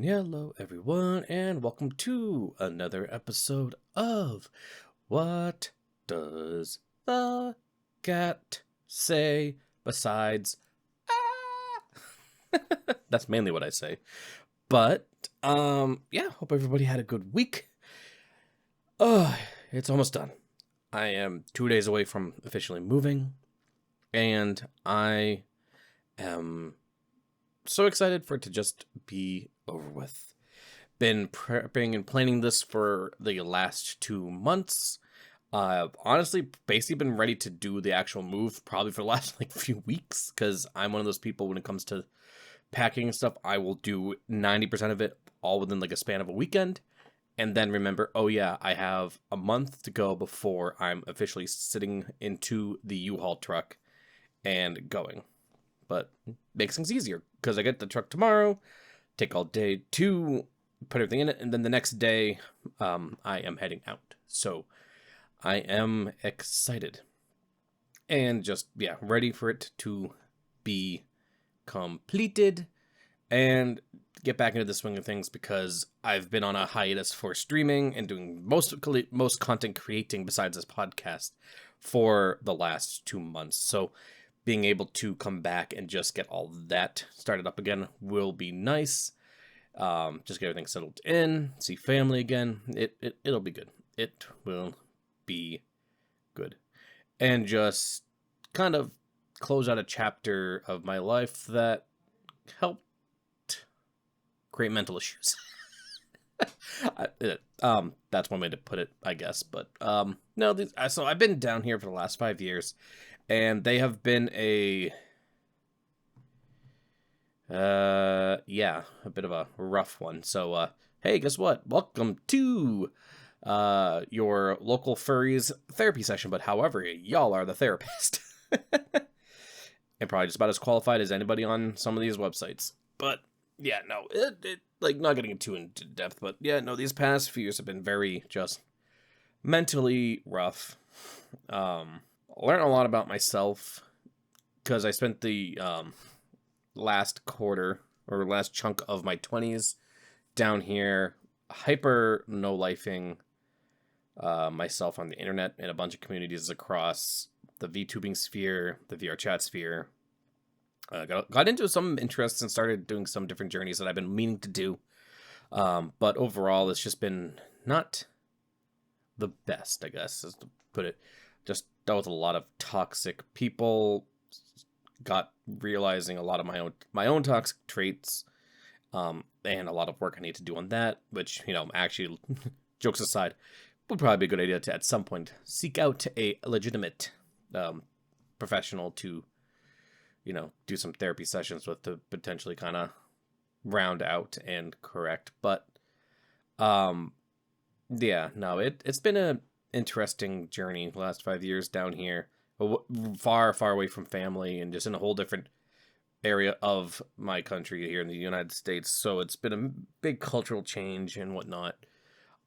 Hello, everyone, and welcome to another episode of What Does the Cat Say Besides Ah? That's mainly what I say. But, yeah, hope everybody had a good week. It's almost done. I am 2 days away from officially moving, and I am so excited for it to just be over with. Been prepping and planning this for the last 2 months. Honestly, basically been ready to do the actual move probably for the last few weeks, because I'm one of those people when it comes to packing and stuff. I will do 90% of it all within a span of a weekend, and then remember, oh yeah, I have a month to go before I'm officially sitting into the U-Haul truck and going. But makes things easier because I get the truck tomorrow, take all day to put everything in it, and then the next day I am heading out. So I am excited and just ready for it to be completed and get back into the swing of things, because I've been on a hiatus for streaming and doing most content creating besides this podcast for the last 2 months. So being able to come back and just get all that started up again will be nice. Just get everything settled in, see family again. It'll be good. It will be good. And just kind of close out a chapter of my life that helped create mental issues. That's one way to put it, I guess. But no, so I've been down here for the last 5 years, and they have been a bit of a rough one. So hey, guess what? Welcome to your local furries therapy session. But however, y'all are the therapist. And probably just about as qualified as anybody on some of these websites. But yeah, no, it not getting too into depth, but yeah, no, these past few years have been very just mentally rough. Learned a lot about myself because I spent the last quarter or last chunk of my 20s down here hyper no-lifing myself on the internet in a bunch of communities across the VTubing sphere, the VR chat sphere. Got into some interests and started doing some different journeys that I've been meaning to do. But overall, it's just been not the best, I guess, as to put it. Just dealt with a lot of toxic people. Got realizing a lot of my own toxic traits, and a lot of work I need to do on that. Which, actually, jokes aside, would probably be a good idea to at some point seek out a legitimate professional to, do some therapy sessions with, to potentially kind of round out and correct. But yeah, no, it's been a interesting journey the last 5 years down here, far away from family and just in a whole different area of my country here in the United States. So it's been a big cultural change and whatnot.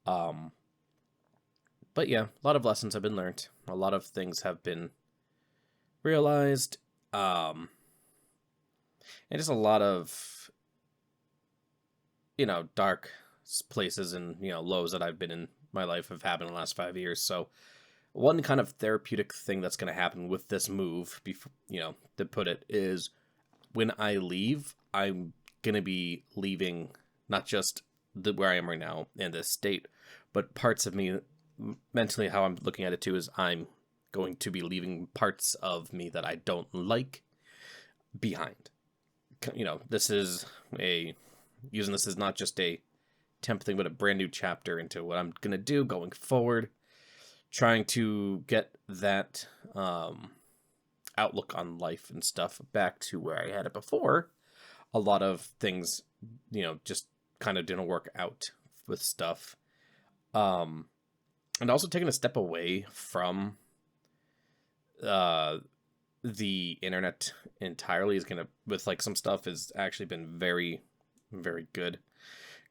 But yeah, a lot of lessons have been learned. A lot of things have been realized. And just a lot of, dark places and, lows that I've been in my life have happened in the last 5 years. So one kind of therapeutic thing that's going to happen with this move, before, to put it, is when I leave, I'm going to be leaving not just where I am right now in this state, but parts of me mentally. How I'm looking at it too is I'm going to be leaving parts of me that I don't like behind. This is using this as not just a temp thing, but a brand new chapter into what I'm going to do going forward. Trying to get that outlook on life and stuff back to where I had it before. A lot of things, just kind of didn't work out with stuff. And also taking a step away from the internet entirely is gonna, with some stuff, has actually been very, very good.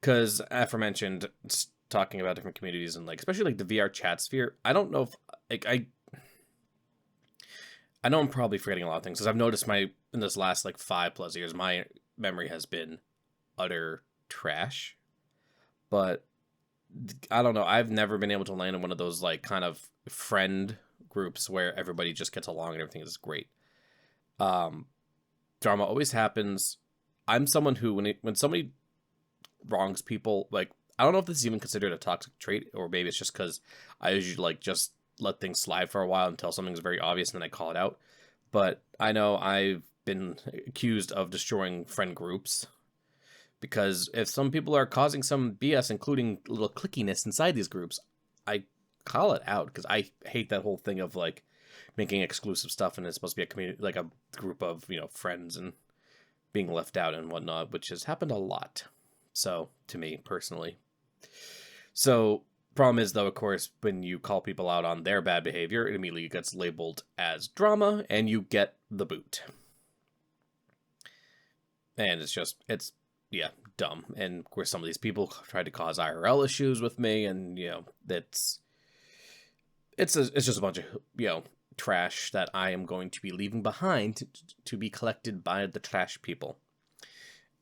Because aforementioned, talking about different communities and especially the VR chat sphere, I don't know if I know I'm probably forgetting a lot of things, because I've noticed in this last 5+ years, my memory has been utter trash, but I don't know. I've never been able to land in one of those like kind of friend groups where everybody just gets along and everything is great. Drama always happens. I'm someone who when somebody wrongs people, like, I don't know if this is even considered a toxic trait, or maybe it's just because I usually like just let things slide for a while until something's very obvious and then I call it out. But I know I've been accused of destroying friend groups because if some people are causing some BS, including little clickiness inside these groups, I call it out because I hate that whole thing of like making exclusive stuff and it's supposed to be a community, like a group of, friends, and being left out and whatnot, which has happened a lot. So, to me personally. So, problem is, though, of course, when you call people out on their bad behavior, it immediately gets labeled as drama, and you get the boot. And it's dumb. And, of course, some of these people tried to cause IRL issues with me, and, it's just a bunch of, trash that I am going to be leaving behind to be collected by the trash people.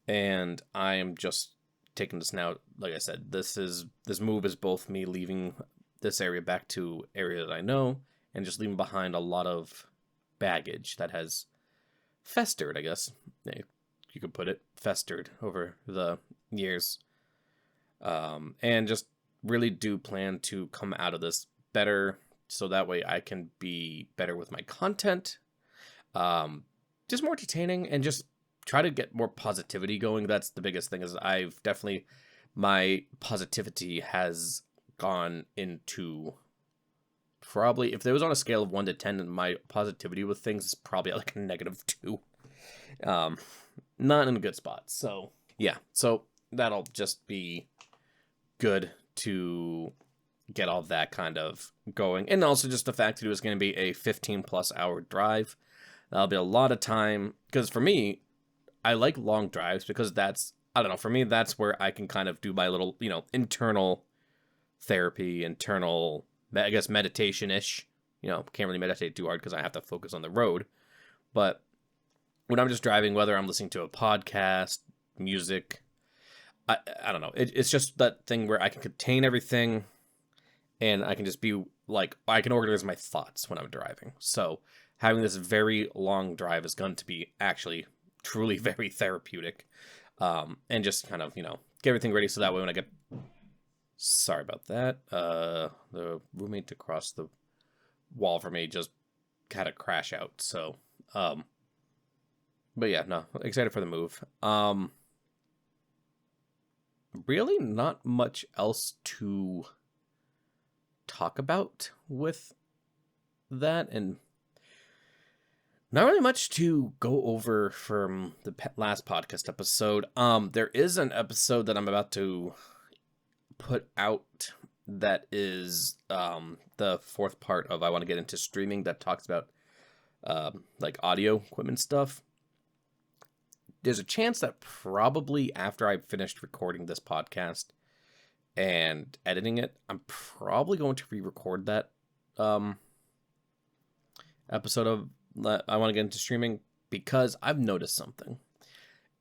And I am just taking this now, like I said, this move is both me leaving this area back to area that I know, and just leaving behind a lot of baggage that has festered, I guess you could put it, festered over the years. And just really do plan to come out of this better, so that way I can be better with my content, just more entertaining, and just try to get more positivity going. That's the biggest thing, is my positivity has gone into, probably, if there was on a scale of 1 to 10, and my positivity with things is probably like a -2. Not in a good spot. So, yeah. So, that'll just be good to get all that kind of going. And also just the fact that it was going to be a 15+ hour drive. That'll be a lot of time. Because for me, I like long drives because that's, I don't know, for me, that's where I can kind of do my little, internal therapy, internal, I guess, meditation-ish. Can't really meditate too hard because I have to focus on the road. But when I'm just driving, whether I'm listening to a podcast, music, I don't know. It's just that thing where I can contain everything, and I can just be like, I can organize my thoughts when I'm driving. So having this very long drive is going to be actually truly very therapeutic. And just kind of, get everything ready so that way when I get... Sorry about that. The roommate across the wall from me just had a crash out. So, but yeah, no, excited for the move. Really not much else to talk about with that, and not really much to go over from the last podcast episode. There is an episode that I'm about to put out that is the 4th part of I Want to Get Into Streaming, that talks about like audio equipment stuff. There's a chance that probably after I've finished recording this podcast and editing it, I'm probably going to re-record that episode of I Want to Get Into Streaming, because I've noticed something.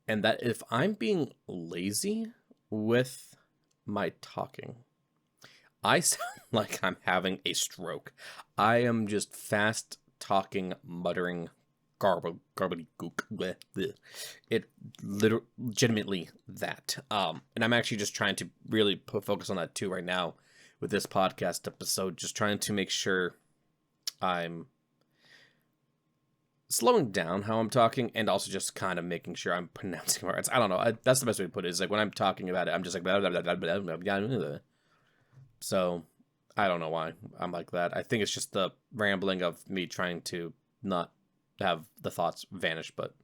And that if I'm being lazy with my talking, I sound like I'm having a stroke. I am just fast talking, muttering gook. It legitimately that. And I'm actually just trying to really put focus on that too right now with this podcast episode, just trying to make sure I'm slowing down how I'm talking, and also just kind of making sure I'm pronouncing words. I don't know. That's the best way to put it, is like when I'm talking about it, I'm just like blah, blah, blah, blah, blah, blah, blah, blah. So I don't know why I'm like that. I think it's just the rambling of me trying to not have the thoughts vanish, but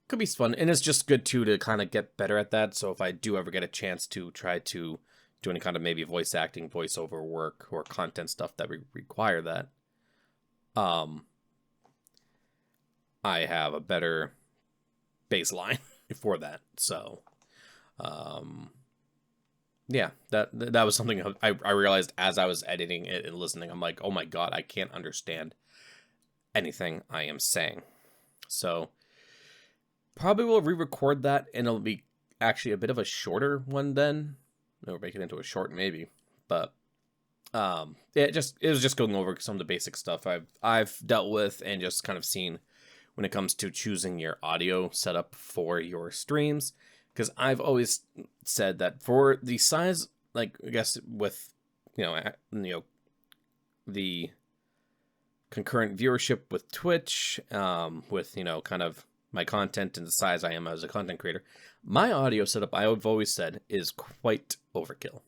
could be fun. And it's just good too to kind of get better at that. So if I do ever get a chance to try to do any kind of maybe voice acting, voiceover work, or content stuff that require that, I have a better baseline for that. So, yeah, that was something I realized as I was editing it and listening. I'm like, oh my God, I can't understand anything I am saying. So probably will re-record that, and it'll be actually a bit of a shorter one then. Or make it into a short maybe. But it was just going over some of the basic stuff I've dealt with and just kind of seen when it comes to choosing your audio setup for your streams. Because I've always said that for the size, like, I guess with, the concurrent viewership with Twitch, with, kind of my content and the size I am as a content creator, my audio setup, I've always said, is quite overkill.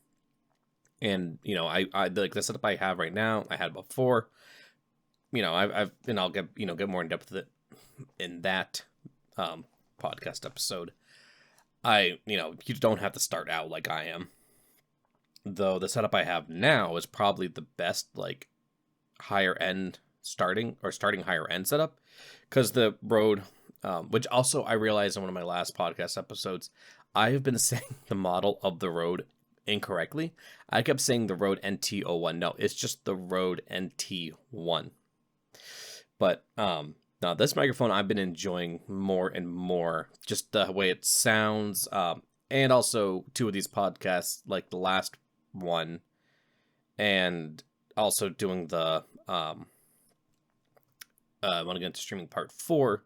And, I like the setup I have right now, I had before, and I'll get more in depth with it in that podcast episode. You don't have to start out like I am. Though the setup I have now is probably the best, like, higher end starting higher end setup. Because the Rode, which also I realized in one of my last podcast episodes, I have been saying the model of the Rode incorrectly. I kept saying the Rode NT01. No, it's just the Rode NT1. But, now, this microphone I've been enjoying more and more, just the way it sounds, and also 2 of these podcasts, like the last one, and also doing the, I want to get into streaming part 4,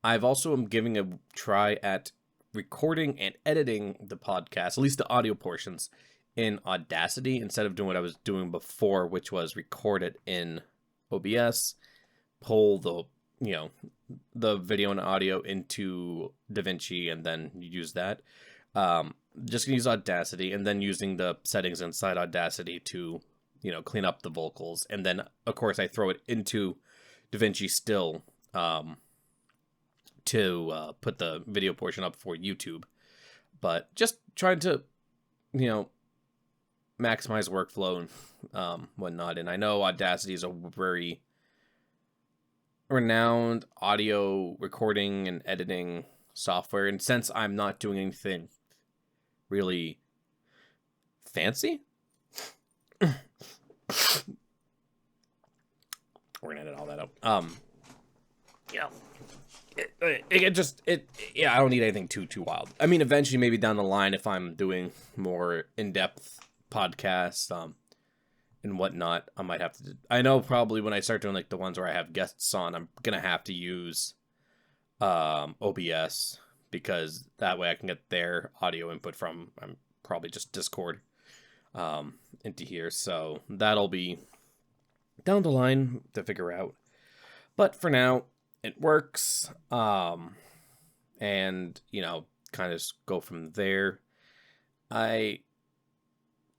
I've also am giving a try at recording and editing the podcast, at least the audio portions, in Audacity, instead of doing what I was doing before, which was record it in OBS, pull the video and audio into DaVinci, and then use that. Just gonna use Audacity, and then using the settings inside Audacity to, clean up the vocals. And then, of course, I throw it into DaVinci still, to put the video portion up for YouTube. But just trying to, maximize workflow and whatnot. And I know Audacity is a very renowned audio recording and editing software, and since I'm not doing anything really fancy, we're gonna edit all that out. I don't need anything too wild. I mean, eventually, maybe down the line, if I'm doing more in-depth podcasts, and whatnot, I might have to. I know probably when I start doing like the ones where I have guests on, I'm gonna have to use OBS, because that way I can get their audio input from probably just Discord into here. So that'll be down the line to figure out. But for now, it works. And kind of go from there. I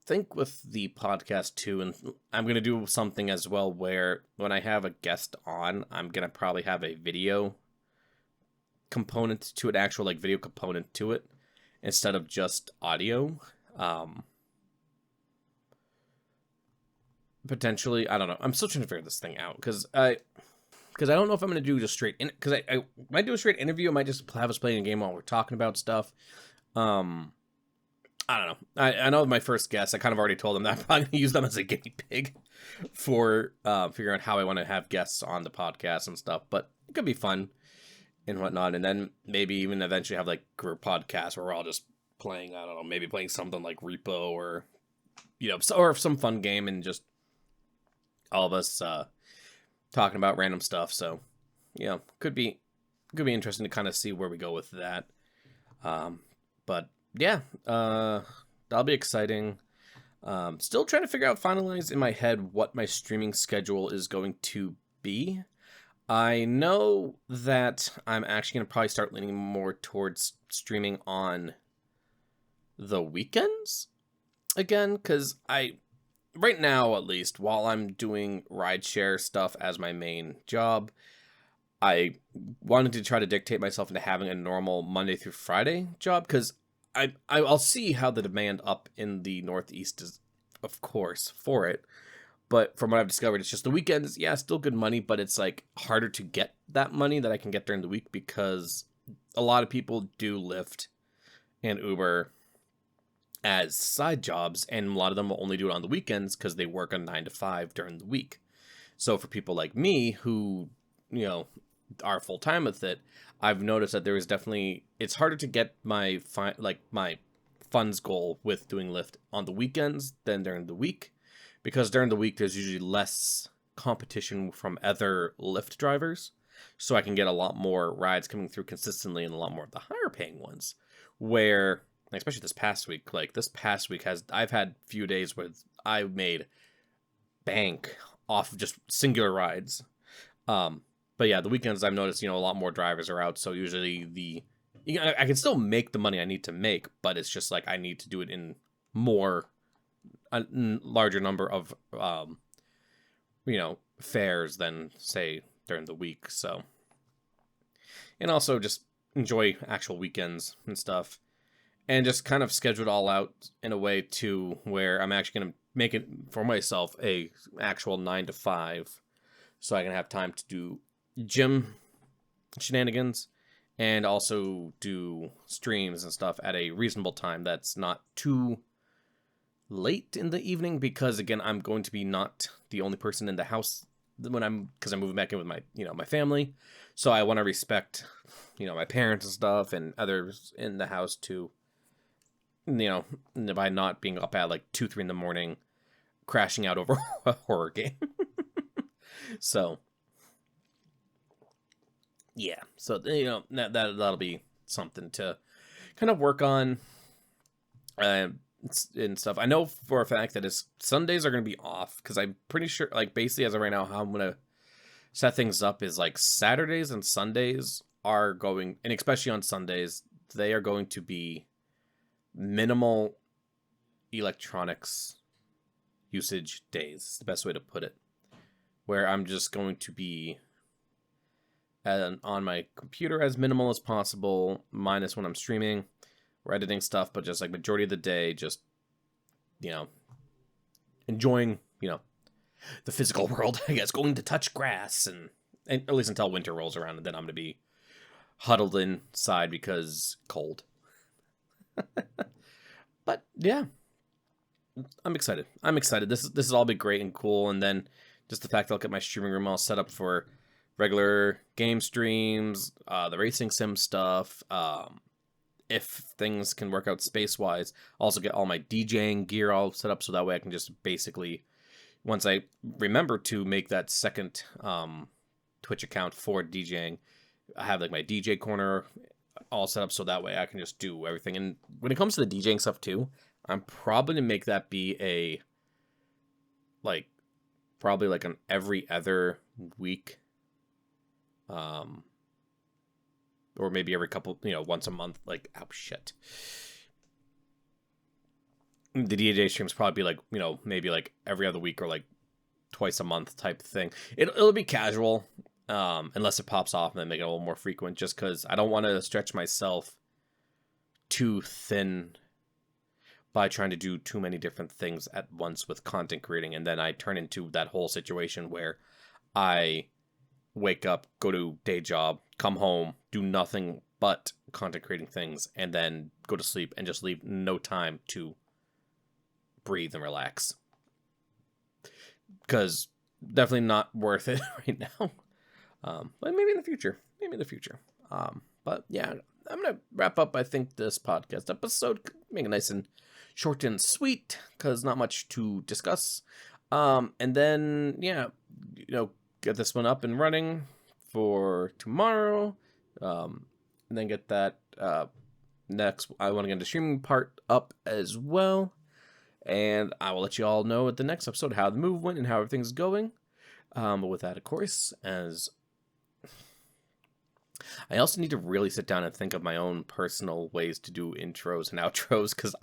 think with the podcast too, and I'm going to do something as well where when I have a guest on, I'm going to probably have a video component to it, actual like video component to it, instead of just audio. Potentially, I don't know. I'm still trying to figure this thing out, because I don't know if I'm going to do just straight, because I might do a straight interview. I might just have us playing a game while we're talking about stuff. I don't know. I know my first guest, I kind of already told them that I'm probably going to use them as a guinea pig for figuring out how I want to have guests on the podcast and stuff. But it could be fun and whatnot. And then maybe even eventually have like group podcasts where we're all just playing, I don't know, maybe playing something like Repo or, or some fun game, and just all of us talking about random stuff. So, could be interesting to kind of see where we go with that. But yeah, that'll be exciting. Still trying to finalize in my head what my streaming schedule is going to be. I know that I'm actually going to probably start leaning more towards streaming on the weekends again, because right now, at least, while I'm doing rideshare stuff as my main job, I wanted to try to dictate myself into having a normal Monday through Friday job, because I'll see how the demand up in the Northeast is, of course, for it. But from what I've discovered, it's just the weekends, yeah, still good money, but it's like harder to get that money that I can get during the week, because a lot of people do Lyft and Uber as side jobs, and a lot of them will only do it on the weekends because they work a 9 to 5 during the week. So for people like me who, are full time with it, I've noticed that there is definitely, it's harder to get my my funds goal with doing Lyft on the weekends than during the week, because during the week there's usually less competition from other Lyft drivers, so I can get a lot more rides coming through consistently and a lot more of the higher paying ones. Where, especially this past week, I've had few days where I made bank off of just singular rides. But yeah, the weekends I've noticed, a lot more drivers are out, so usually I can still make the money I need to make, but it's just like I need to do it in a larger number of fares than say during the week. So, and also just enjoy actual weekends and stuff, and just kind of schedule it all out in a way to where I'm actually going to make it for myself a actual 9 to 5, so I can have time to do gym shenanigans and also do streams and stuff at a reasonable time that's not too late in the evening, because again, I'm going to be not the only person in the house because I'm moving back in with my my family, so I want to respect my parents and stuff and others in the house too, by not being up at like 2-3 in the morning crashing out over a horror game. So yeah, so that'll be something to kind of work on and stuff. I know for a fact that Sundays are going to be off, because I'm pretty sure, like, basically as of right now, how I'm going to set things up is like Saturdays and Sundays are going, and especially on Sundays, they are going to be minimal electronics usage days, the best way to put it, where I'm just going to be on my computer as minimal as possible, minus when I'm streaming or editing stuff, but just like majority of the day, just, enjoying, the physical world, I guess, going to touch grass, and at least until winter rolls around, and then I'm going to be huddled inside because cold. But yeah, I'm excited. This has all been great and cool, and then just the fact that I'll get my streaming room all set up for regular game streams, the racing sim stuff, if things can work out space-wise, also get all my DJing gear all set up, so that way I can just basically, once I remember to make that second Twitch account for DJing, I have like my DJ corner all set up, so that way I can just do everything. And when it comes to the DJing stuff too, I'm probably going to make that be probably like an every other week, or maybe every couple, once a month, like, oh shit. The DJ streams probably be like, maybe like every other week or like twice a month type thing. It'll be casual, unless it pops off and then make it a little more frequent, just because I don't want to stretch myself too thin by trying to do too many different things at once with content creating, and then I turn into that whole situation where I wake up, go to day job, come home, do nothing but content creating things, and then go to sleep and just leave no time to breathe and relax. Because definitely not worth it right now. But maybe in the future. But yeah, I'm going to wrap up, I think, this podcast episode. Make it nice and short and sweet, because not much to discuss. And then, yeah, get this one up and running for tomorrow, and then get that next, I want to get the streaming part up as well, and I will let you all know at the next episode how the move went and how everything's going. But with that, of course, as I also need to really sit down and think of my own personal ways to do intros and outros, because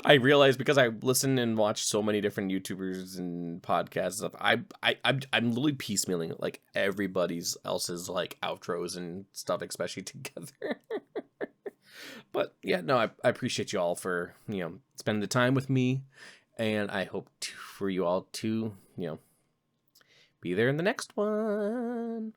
I realize, because I listen and watch so many different YouTubers and podcasts stuff, I'm literally piecemealing like everybody's else's like outros and stuff, especially together. But yeah, no, I appreciate you all for spending the time with me, and I hope for you all to be there in the next one.